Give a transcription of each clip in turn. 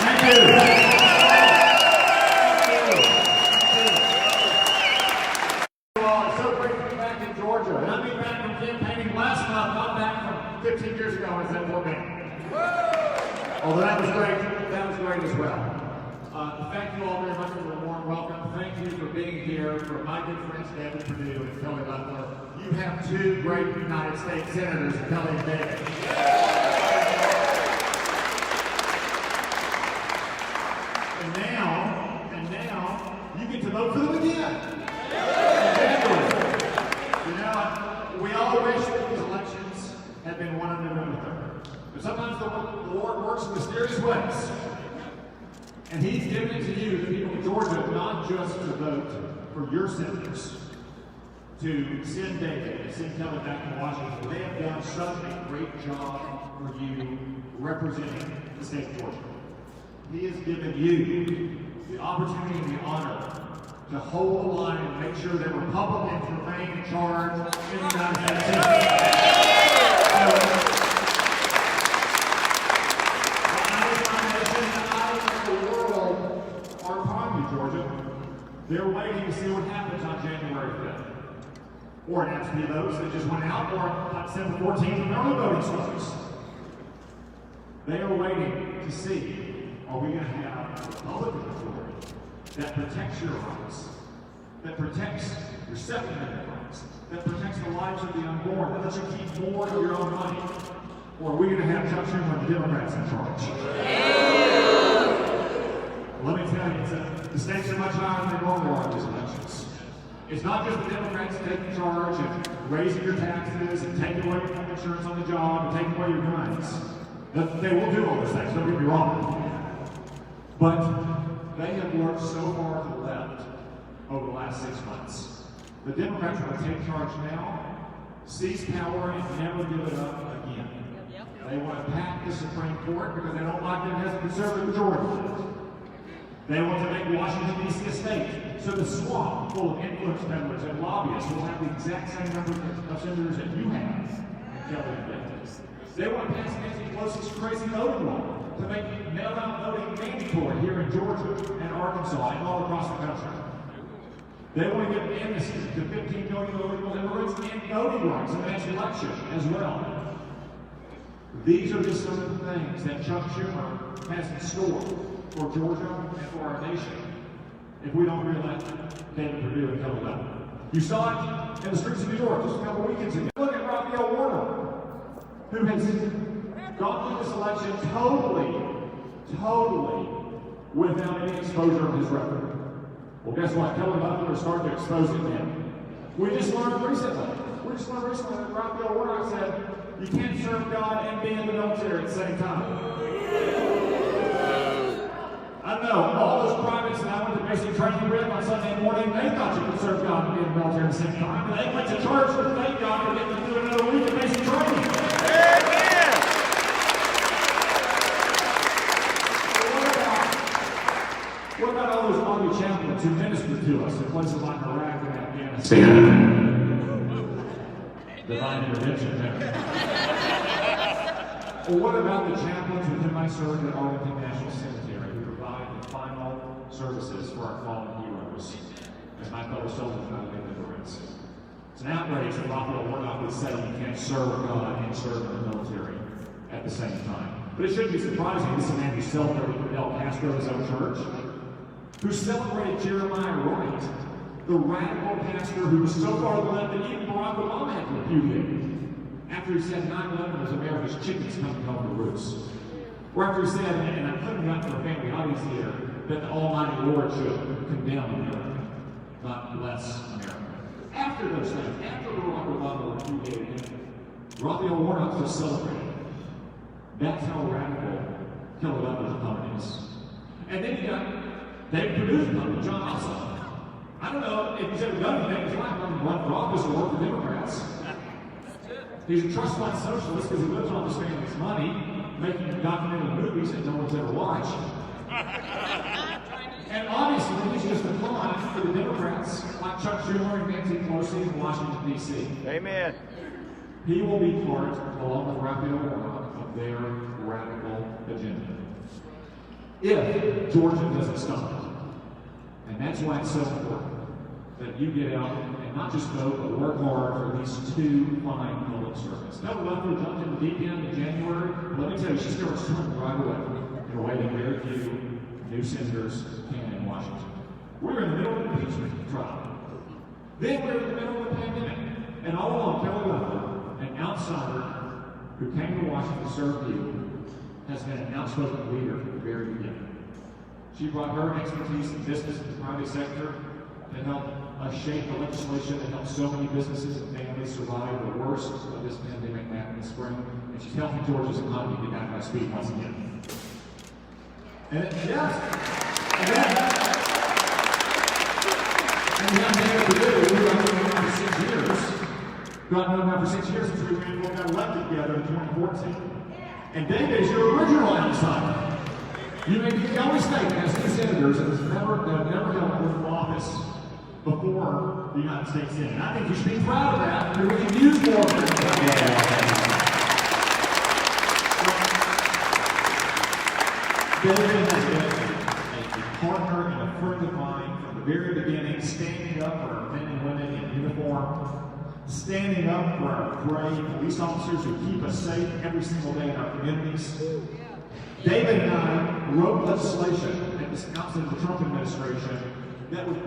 Thank you. Well, it's so great to be back in Georgia. And I've been back from campaigning last month, not back from 15 years ago when I was in Florida. Although that was great as well. Thank you all very much for the warm welcome. Thank you for being here. For my good friends Perdue and Kelly Loeffler, you have two great United States senators, Kelly and David. And now, you get to vote for them again. You know, we all wish that these elections had been won on November 3rd. But sometimes the Lord works in mysterious ways. And He's given it to you, the people of Georgia, not just to vote for your senators, to send David and send Kelly back to Washington. They have done such a great job for you representing the state of Georgia. He has given you the opportunity and the honor to hold the line and make sure that Republicans remain in charge in the United States. They're waiting to see what happens on January 5th. Or an absentee votes that just went out, or on December 14th when early voting starts. They are waiting to see, are we going to have a Republican majority that protects your rights, that protects your Second Amendment rights, that protects the lives of the unborn, that lets you keep more of your own money? Or are we going to have Chuck Schumer and the Democrats in charge? Let me tell you, the stakes are much higher than they normally are in these elections. It's not just the Democrats taking charge and raising your taxes and taking away your health insurance on the job and taking away your guns. They will do all those things, don't get me wrong. But they have worked so far to the left over the last 6 months. The Democrats want to take charge now, seize power, and never give it up again. They want to pack the Supreme Court because they don't like it as a conservative majority. They want to make Washington, D.C. a state, so the swamp full of influence peddlers and lobbyists will have the exact same number of senators that you have in Kelly and David. They want to pass Nancy Pelosi's crazy voting law to make mail-out voting mandatory here in Georgia and Arkansas and all across the country. They want to give amnesty to 15 million illegal immigrants and voting rights in the next election as well. These are just some of the things that Chuck Schumer has in store for Georgia and for our nation if we don't re-elect David Perdue and Kelly Loeffler. You saw it in the streets of New York just a couple weekends ago. Look at Raphael Warner, who has gone through this election totally without any exposure of his record. Well, guess what? Kelly Loeffler is starting to expose him now. We just learned recently that Raphael Warner said, you can't serve God and be in the military at the same time. I know, all those privates that I went to basic training with on Sunday morning, they thought you could serve God and be in the military at the same time, but they went to church to thank God for getting to do another week of basic training. Amen. What about all those Army chaplains who ministered to us in places like Iraq and Afghanistan? Divine intervention there. Or what about the chaplains with whom I served at Arlington National Cemetery who provide the final services for our fallen heroes as my fellow soldiers and other deliverance? It's an outrage that Raphael Warnock would say you can't serve God and serve in the military at the same time. But it shouldn't be surprising. This is a man who celebrated Fidel Castro in his own church, who celebrated Jeremiah Wright, the radical pastor who was so far to the left that even Barack Obama had to repudiate after he said 9/11 was America's chickens coming home to roost. Or after he said, and I'm putting it up for a family audience here, that the Almighty Lord should condemn America, not bless America. After those things, after Barack Obama repudiated him, Raphael Warnock just celebrated. That's how radical Kelly Loeffler's opponent is. And then you got David Perdue's opponent, John Ossoff. I don't know if he's ever done anything in his life other than run for office or work for Democrats. He's a trust fund socialist because he lives on his family's money, making documentary movies that no one's ever watched. And obviously, he's just a pawn for the Democrats like Chuck Schumer and Nancy Pelosi in Washington, D.C. Amen. He will be part, along with Raphael Warnock, of their radical agenda. if Georgia doesn't stop it. And that's why it's so important that you get out and not just vote, but work hard for these two fine public servants. That Loeffler jumped in the deep end in January, but let me tell you, she started swimming right away in a way that very few new senators can in Washington. We're in the middle of an impeachment trial. Then we're in the middle of a pandemic. And all along, Kelly Loeffler, an outsider who came to Washington to serve you, has been an outspoken leader from the very beginning. She brought her expertise in business and the private sector to help us shape the legislation that helps so many businesses and families survive the worst of this pandemic back in the spring. And she's helping Georgia's economy get back on speed once again. And we have David Perdue, who I've known now for 6 years. Got known now for 6 years since we got elected together in 2014. And David is your original outsider. You may be the only state that has two senators that have never held political office before the United States Senate. And I think you should be proud of that, and we can use more of that. David has been a partner and a friend of mine from the very beginning, standing up for our men and women in uniform, standing up for our brave police officers who keep us safe every single day in our communities. David and I wrote legislation at the outset of the Trump administration that would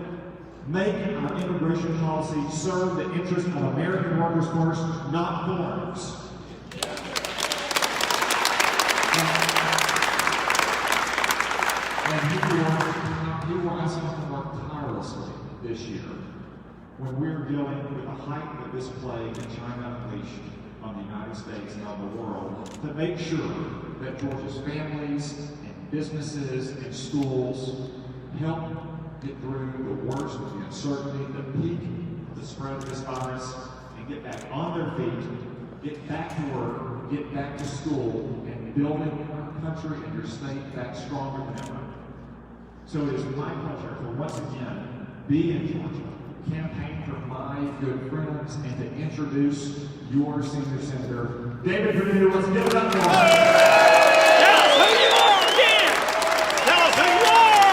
make our immigration policy serve the interests of American workers first, not foreigners. And he will ask us to work tirelessly this year when we're dealing with the height of this plague that China unleashed on the United States and on the world, to make sure that Georgia's families and businesses and schools help get through the worst of the uncertainty, the peak of the spread of this virus, and get back on their feet, get back to work, get back to school, and building our country and your state back stronger than ever. So it is my pleasure to once again be in Georgia, campaign for my good friends, and to introduce your senior senator, David Perdue. Let's give it up for him. Tell us who you are again. Tell us who you are.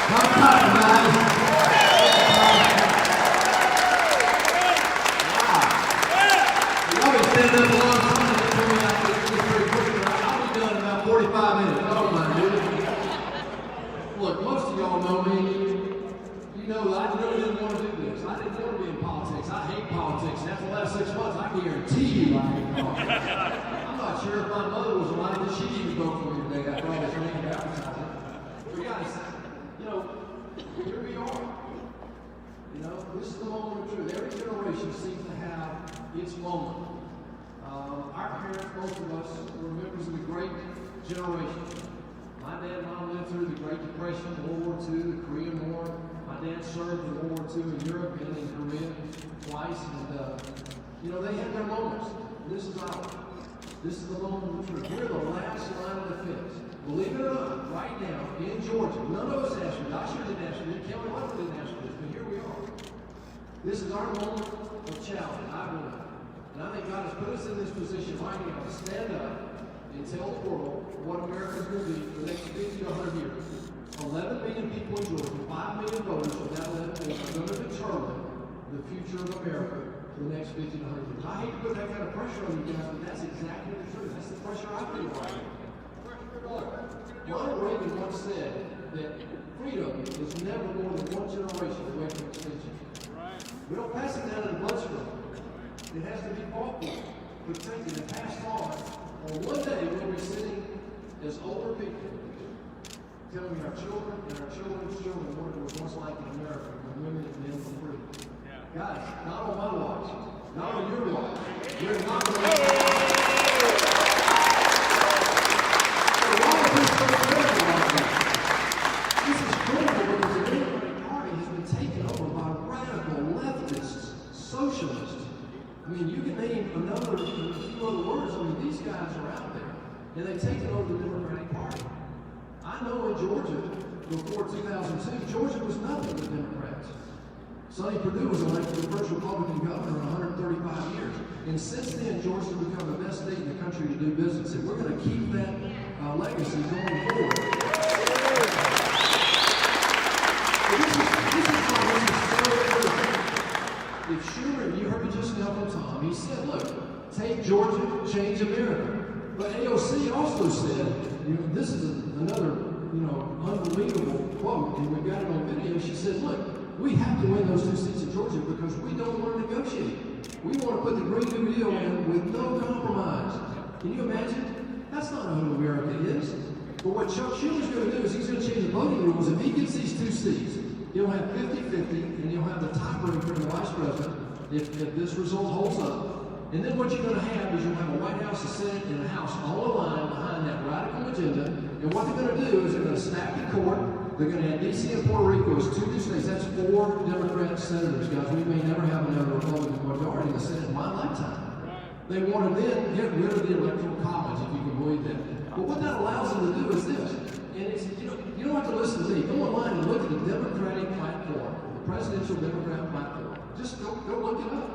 Come on, guys. Y'all been standing up a long time. Pretty quick. I'll be done in about 45 minutes. Oh my dude. Look, most of y'all know me. You know that I really didn't want to do this. I didn't want to be in politics. I hate politics. And after the last 6 months, I guarantee you I hate politics. I'm not sure if my mother was alive that she'd even vote for me today after all this rain advertising. But guys, you know, here we are. You know, this is the moment of truth. Every generation seems to have its moment. Our parents, most of us, were members of the Great Generation. My dad and mom lived through the Great Depression, World War II, the Korean War. My dad served in World War II in Europe and in Korea twice. And, you know, they had their moments. This is ours. This is the moment of truth. We're the last line of defense. Believe it or not, right now in Georgia, none of us asked for this. I sure didn't ask for this. Kelly Loeffler didn't ask for this, but here we are. This is our moment of challenge, I believe. And I think God has put us in this position right now to stand up and tell the world what America's going to be for the next 50 to 100 years. 11 million people in Georgia, 5 million voters from that 11 million are going to determine the future of America for the next 50 to 100 years. I hate to put that kind of pressure on you guys, but that's exactly the truth. That's the pressure I feel right now. Look, Ronald Reagan once said that freedom is never more than one generation away from extinction. We don't pass it down in the bloodstream. It has to be fought for, protected, and passed on. Or one day we'll be sitting as older people telling our children and our children's children what it was once like in America when women and men were free. Guys, not on my watch, not on your watch. We're not going to This is critical because the Democratic Party has been taken over by radical leftists, socialists. I mean, you can name a few other words. I mean, these guys are out there, and they've taken over the Democratic Party. I know in Georgia, before 2002, Georgia was nothing but Democrats. Perdue was elected the first Republican governor in 135 years. And since then, Georgia's become the best state in the country to do business. And we're going to keep that legacy going forward. This is why this is so important. If Schumer, you heard me just now from Tom, he said, look, take Georgia, change America. But AOC also said, this is another, unbelievable quote, and we've got it on video. She said, look, we have to win those 2 seats in Georgia because we don't want to negotiate. We want to put the Green New Deal in with no compromise. Can you imagine? That's not who America is. But what Chuck Schumer's going to do is he's going to change the voting rules. If he gets these 2 seats, he'll have 50-50, and he'll have the tiebreaker in the vice president if this result holds up. And then what you're going to have is you'll have a White House, a Senate, and a House all aligned behind that radical agenda. And what they're going to do is they're going to stack the court. They're going to have D.C. and Puerto Rico as 2 new states. That's 4 Democrat senators, guys. We may never have another Republican majority in the Senate in my lifetime. They want to then get rid of the Electoral College, if you can believe that. But what that allows them to do is this. And it's, you don't have to listen to me. Go online and look at the Democratic platform, the presidential Democrat platform. Just go look it up.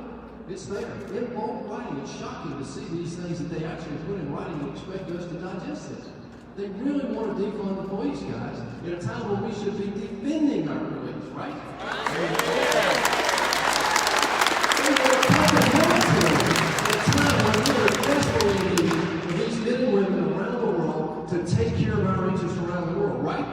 It's there. In bold writing. It's shocking to see these things that they actually put in writing and expect us to digest this. They really want to defund the police, guys, at a time when we should be defending our police, right? They want to cut the military at a time when we are desperately needing these men and women around the world to take care of our interests around the world, right?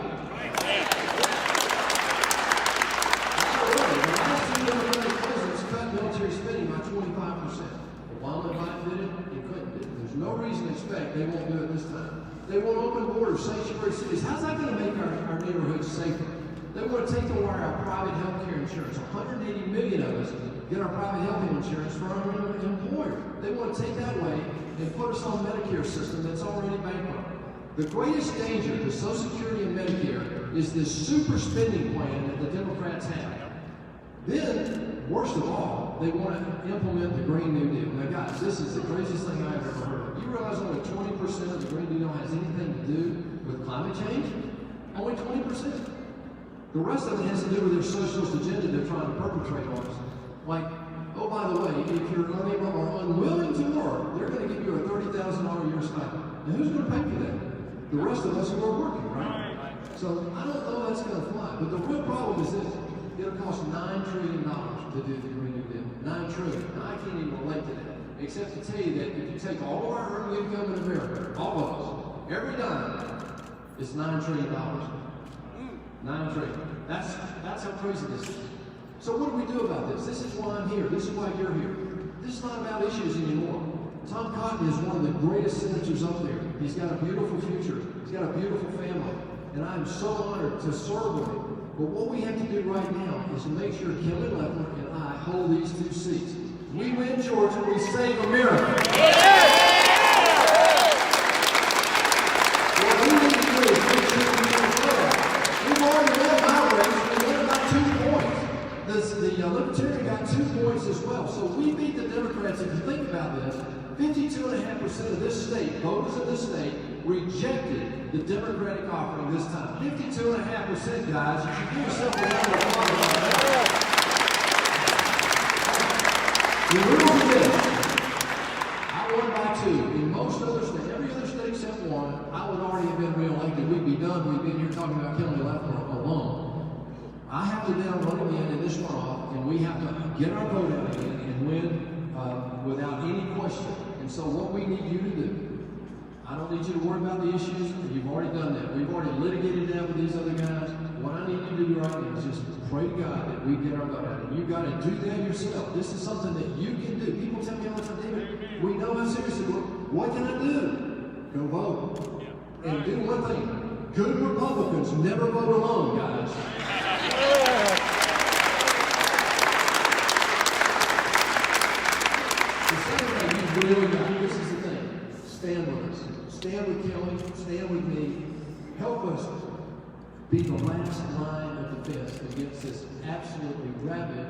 No reason to expect they won't do it this time. They want open borders, sanctuary cities. How's that going to make our neighborhoods safer? They want to take away our private health care insurance. 180 million of us get our private health insurance from our employer. They want to take that away and put us on a Medicare system that's already bankrupt. The greatest danger to Social Security and Medicare is this super spending plan that the Democrats have. Then, worst of all, they want to implement the Green New Deal. Now, guys, this is the craziest thing I've ever heard. You realize only 20% of the Green New Deal has anything to do with climate change? Only 20%. The rest of it has to do with their socialist agenda they're trying to perpetrate on us. Like, oh, by the way, if you're unable or unwilling to work, they're going to give you a $30,000 a year stipend. Now, who's going to pay for that? The rest of us who are working, right? So, I don't know that's going to fly. But the real problem is this. It'll cost $9 trillion to do the Green New Deal. $9 trillion. Now, I can't even relate to that, except to tell you that if you take all of our earned income in America, all of us, every dime, it's $9 trillion. $9 trillion. That's how crazy this is. So what do we do about this? This is why I'm here. This is why you're here. This is not about issues anymore. Tom Cotton is one of the greatest senators up there. He's got a beautiful future. He's got a beautiful family. And I'm so honored to serve with him. But what we have to do right now is to make sure Kelly Loeffler and I hold these 2 seats. We win Georgia, we save America. What we need to do is make sure we win the playoff. We've already won our race, we won about 2 points. The Libertarian got 2 points as well. So we beat the Democrats. If you think about this, 52.5% of this state, voters of this state, rejected the Democratic offering this time. 52.5%, guys. You should give yourself a round of applause about that. The rules are this. I won by 2. In most other states, every other state except 1, I would already have been reelected. We'd be done. We'd been here talking about Kelly Loeffler alone. I have to now run again in this runoff, and we have to get our vote out again and win without any question. And so what we need you to do, I don't need you to worry about the issues. You've already done that. We've already litigated that with these other guys. What I need you to do right now is just pray to God that we get our vote out. And you've got to do that yourself. This is something that you can do. People tell me all the time, David, we know how serious it is. What can I do? Go vote. And do one thing. Good Republicans never vote alone, guys. The second thing you really got, this is the thing. Stand with us. Stand with Kelly. Stand with me. Help us be the last line of defense against this absolutely rabid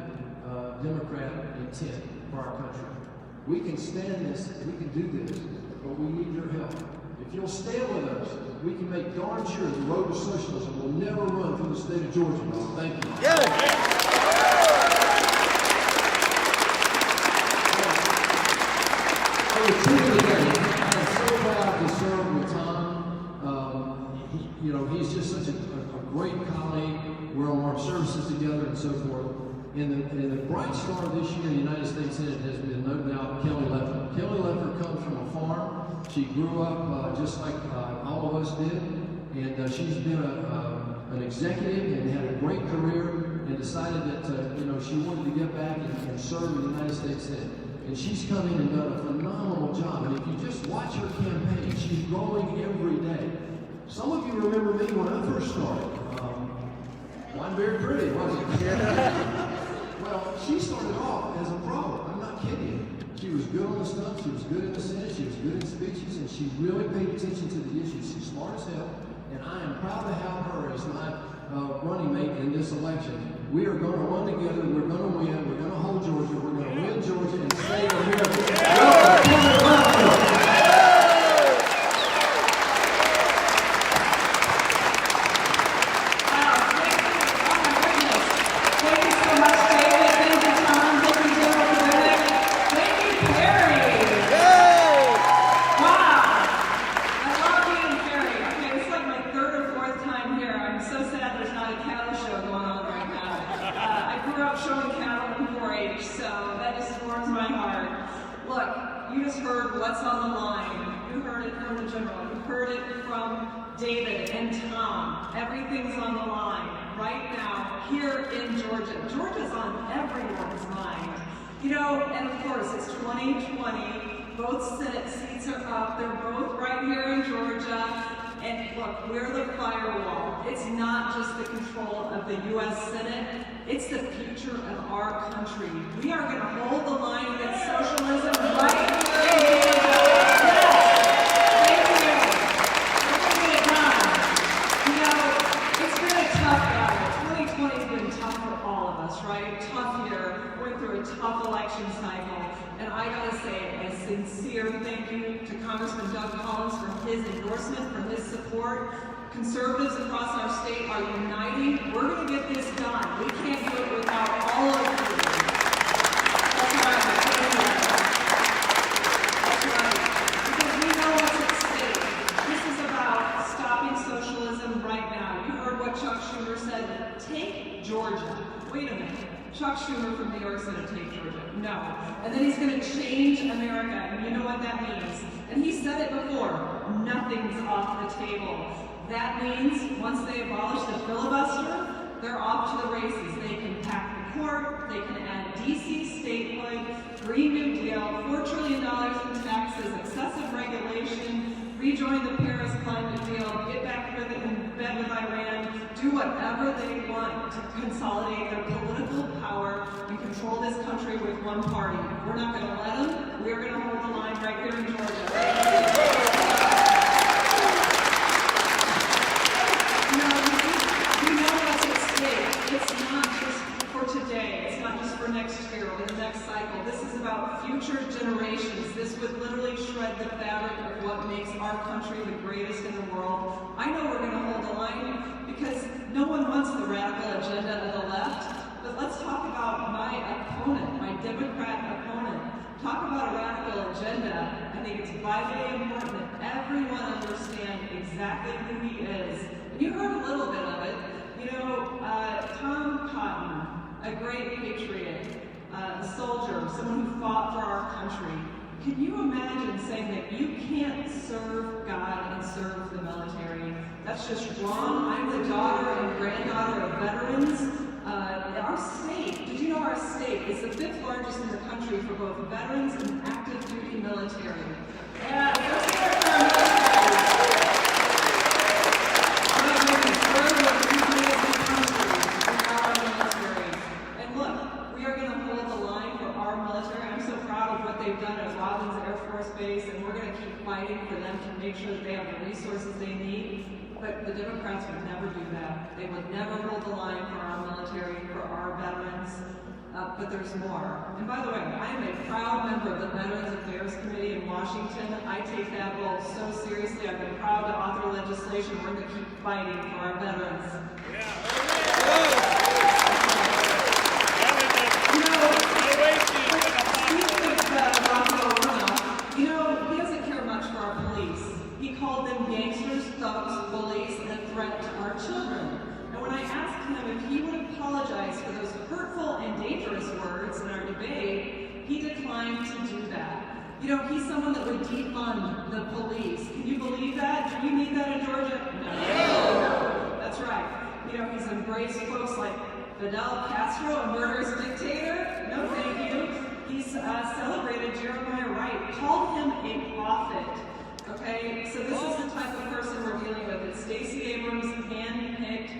Democrat intent for our country. We can stand this, we can do this, but we need your help. If you'll stand with us, we can make darn sure the road to socialism will never run through the state of Georgia. Thank you. Yeah. the truth of the day, I am so proud to serve with Tom. He's just such a great colleague. We're on our services together and so forth. And the bright star this year in the United States Senate has been no doubt Kelly Loeffler. Kelly Loeffler comes from a farm. She grew up just like all of us did. And she's been an executive and had a great career and decided that she wanted to get back and serve in the United States Senate. And she's come in and done a phenomenal job. And if you just watch her campaign, she's growing every day. Some of you remember me when I first started. Wasn't very pretty, was it? Well, she started off as a problem. I'm not kidding you. She was good on the stump. She was good in the Senate. She was good in speeches, and she really paid attention to the issues. She's smart as hell, and I am proud to have her as my running mate in this election. We are going to run together. We're going to win. We're going to hold Georgia. We're going to win Georgia and save America. What's on the line. You heard it from the general. You heard it from David and Tom. Everything's on the line right now here in Georgia. Georgia's on everyone's mind. And of course, it's 2020. Both Senate seats are up. They're both right here in Georgia. And look, we're the firewall. It's not just the control of the U.S. Senate. It's the future of our country. We are going to hold the line against socialism right here in Georgia. Yes. Thank you. We're going to get it done. It's been a tough year. 2020 has been tough for all of us, right? Tough year. Going through a tough election cycle. And I gotta say a sincere thank you to Congressman Doug Collins for his endorsement, for his support. Conservatives across our state are uniting. We're gonna get this done. We can't do it without all of you. That's right. That's right. Because we know what's at stake. This is about stopping socialism right now. You heard what Chuck Schumer said. Take Georgia. Wait a minute. Chuck Schumer from New York said to take Georgia. No. And then he's going to change America, and you know what that means. And he said it before, nothing's off the table. That means once they abolish the filibuster, they're off to the races. They can pack the court, they can add DC statehood, Green New Deal, $4 trillion in taxes, excessive regulation, rejoin the Paris climate deal, get back in bed with Iran, do whatever they want to consolidate their political power and control this country with one party. We're not going to let them. We're going to hold the line right here in Georgia. We know what's at stake. It's not just for today. It's not just for next year or the next cycle. This is about future generations. This would literally shred the fabric of what makes our country the greatest in the world. I know we're going to hold the line because no one wants the radical agenda of the left. But let's talk about my opponent, my Democrat opponent. Talk about a radical agenda. I think it's vitally important that everyone understand exactly who he is. And you heard a little bit of it. Tom Cotton, a great patriot, a soldier, someone who fought for our country. Can you imagine saying that you can't serve God and serve the military? That's just wrong. I'm the daughter and granddaughter of veterans. Our state, did you know our state is the 5th largest in the country for both veterans and active duty military? Yeah, let's hear it for our military. And look, we are going to hold the line for our military. I'm so proud of what they've done at Robins Air Force Base, and we're going to keep fighting for them to make sure that they have the resources they need. But the Democrats would never do that. They would never hold the line for our military, for our veterans. But there's more. And by the way, I am a proud member of the Veterans Affairs Committee in Washington. I take that role so seriously. I've been proud to author legislation. We're going to keep fighting for our veterans. them gangsters, thugs, bullies, and a threat to our children. And when I asked him if he would apologize for those hurtful and dangerous words in our debate, he declined to do that. You know, he's someone that would defund the police. Can you believe that? Do we need that in Georgia? No. That's right. You know, he's embraced folks like Fidel Castro, a murderous dictator. No, thank you. He's celebrated Jeremiah Wright, called him a prophet. Okay, so this is the type of person we're dealing with. It's Stacey Abrams, hand-picked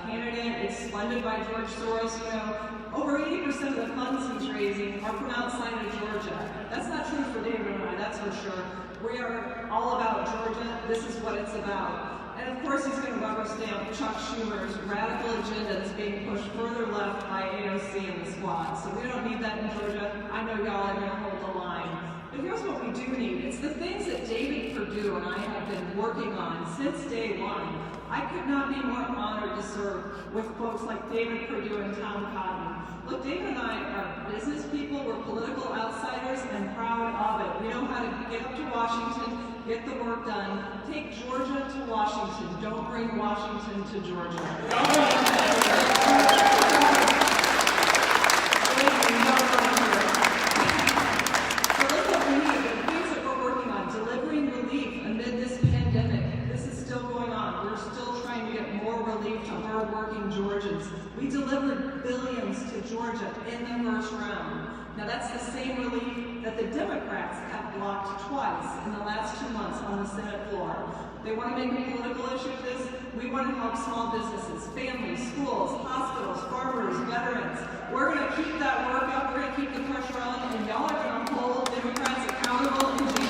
candidate. It's funded by George Soros. You know, over 80% of the funds he's raising are from outside of Georgia. That's not true for David and I, that's for sure. We are all about Georgia. This is what it's about. And of course, he's going to rubber stamp Chuck Schumer's radical agenda that's being pushed further left by AOC and the squad. So we don't need that in Georgia. I know y'all are going to hold the line. But here's what we do need. It's the things that David Perdue and I have been working on since day one. I could not be more honored to serve with folks like David Perdue and Tom Cotton. Look, David and I are business people, we're political outsiders, and proud of it. We know how to get up to Washington, get the work done. Take Georgia to Washington. Don't bring Washington to Georgia. We delivered billions to Georgia in the first round. Now that's the same relief that the Democrats have blocked twice in the last 2 months on the Senate floor. They want to make a political issue of this. We want to help small businesses, families, schools, hospitals, farmers, veterans. We're going to keep that work up. We're going to keep the pressure on, and y'all are going to hold Democrats accountable in January.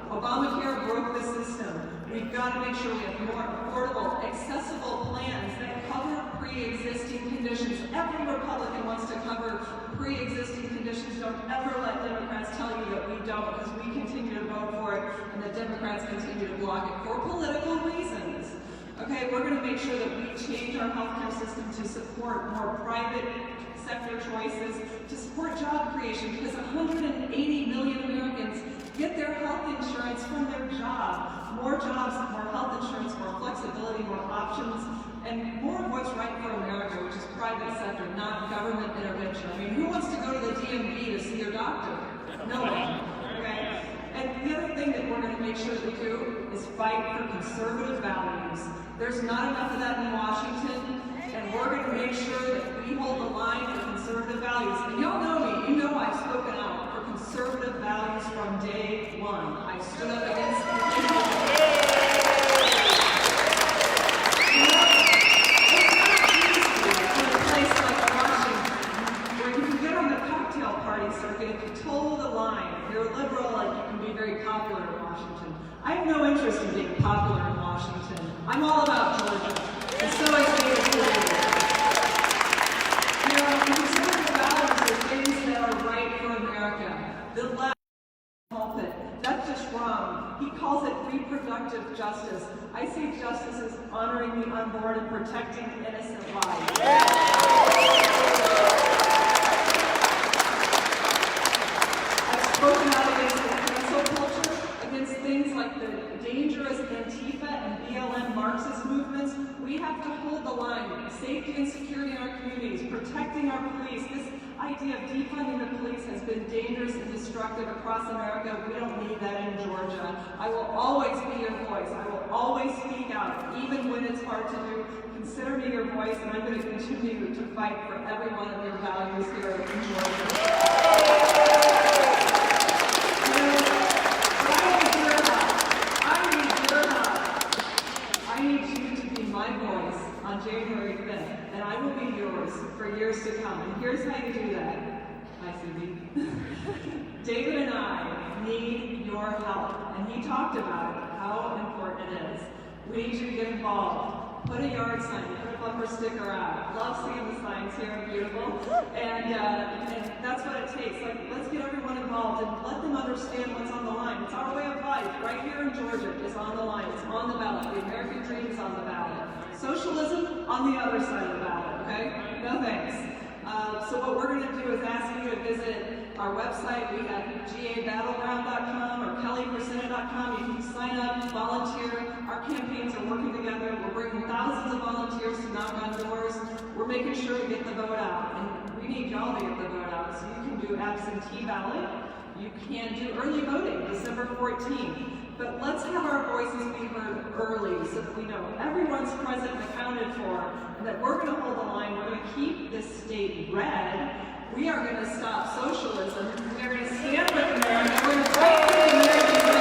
Obamacare broke the system. We've got to make sure we have more affordable, accessible plans that cover pre-existing conditions. Every Republican wants to cover pre-existing conditions. Don't ever let Democrats tell you that we don't, because we continue to vote for it, and the Democrats continue to block it for political reasons. Okay, we're going to make sure that we change our healthcare system to support more private sector choices, to support job creation, because 180 million Americans get their health insurance from their job. More jobs, more health insurance, more flexibility, more options, and more of what's right for America, which is private sector, not government intervention. I mean, who wants to go to the DMV to see your doctor? No one. Okay? And the other thing that we're going to make sure that we do is fight for conservative values. There's not enough of that in Washington, and we're going to make sure that we hold the line for conservative values. And y'all know me. You know I've spoken out for conservative values from day one. I stood up against the it's not easy in a place like Washington, where you can get on the cocktail party circuit if you toe the line. If you're a liberal, like, you can be very popular in Washington. I have no interest in being popular in Washington. I'm all about Georgia. And so is David Perdue. You know, conservative values are things that are right for America. The left pulpit, that's just wrong. He calls it reproductive justice. I see justice as honoring the unborn and protecting innocent lives. I've spoken out against the cancel culture, against things like the dangerous Antifa and BLM Marxist movements. We have to hold the line. Safety and security in our communities, protecting our police. This idea of defunding the police has been dangerous and destructive across America. We don't need that in Georgia. I will always be your voice. I will always speak out, even when it's hard to do. Consider me your voice, and I'm going to continue to fight for every one of your values here in Georgia. January 5th, and I will be yours for years to come. And here's how you do that. Hi, Susie. David and I need your help, and he talked about how important it is. We need you to get involved. put a yard sign, put a bumper sticker out. Love seeing the signs here in Beautiful. And that's what it takes. Like, let's get everyone involved and let them understand what's on the line. It's our way of life. Right here in Georgia is on the line. It's on the ballot. The American dream is on the ballot. Socialism on the other side of the ballot, okay? No thanks. So what we're going to do is ask you to visit our website. We have gabattleground.com or kellypercenta.com. You can sign up, volunteer. Our campaigns are working together. We're bringing thousands of volunteers to knock on doors. We're making sure to get the vote out. And we need y'all to get the vote out. So you can do absentee ballot. You can do early voting, December 14th. But let's have our voices be heard early so that we know everyone's present and accounted for, and that we're going to hold the line. We're going to keep this state red. We are going to stop socialism. We are going to stand with America. We're going to fight for the American